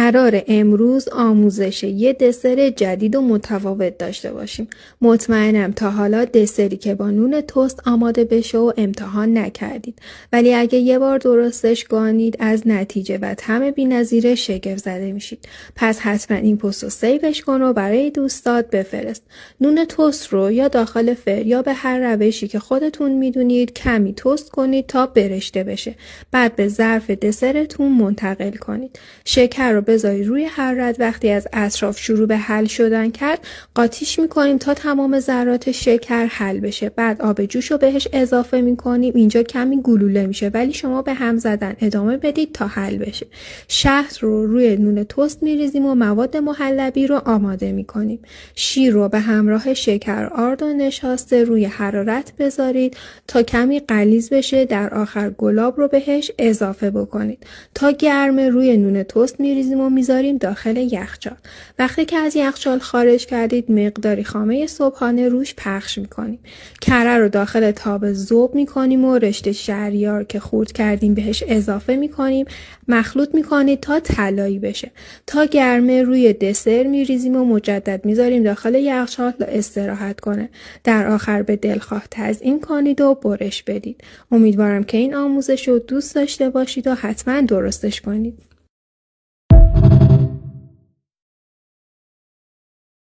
قرار امروز آموزش یه دسر جدید و متفاوت داشته باشیم. مطمئنم تا حالا دسری که با نون تست آماده بشه و امتحان نکردید. ولی اگه یه بار درستش کنید از نتیجه و طعم بی‌نظیر شگفت زده میشید. پس حتما این پست رو سیوش کن و برای دوستات بفرست. نون تست رو یا داخل فر یا به هر روشی که خودتون میدونید کمی تست کنید تا برشته بشه. بعد به ظرف دسرتون منتقل کنید. شکر رو بذارید روی هر رد. وقتی از اطراف شروع به حل شدن کرد قاطیش میکنیم تا تمام ذرات شکر حل بشه. بعد آب جوش رو بهش اضافه میکنیم. اینجا کمی گلوله میشه ولی شما به هم زدن ادامه بدید تا حل بشه. شهد رو روی نون تست میریزیم و مواد محلبی رو آماده میکنیم. شیر رو به همراه شکر آرد و نشاسته روی حرارت بذارید تا کمی غلیظ بشه. در آخر گلاب رو بهش اضافه بکنید. تا گرمه روی نون تست میریزیم و میذاریم داخل یخچال. وقتی که از یخچال خارج کردید مقداری خامه صبحانه روش پخش میکنیم. کره رو داخل تاب ذوب میکنیم و رشته شهریار که خورد کردیم بهش اضافه میکنیم. مخلوط میکنید تا طلایی بشه. تا گرمه روی دسر میریزیم و مجدد میذاریم داخل یخچال تا استراحت کنه. در آخر به دلخواه تزیین کنید و برش بدید. امیدوارم که این آموزش رو دوست داشته باشید و حتما درستش کنید.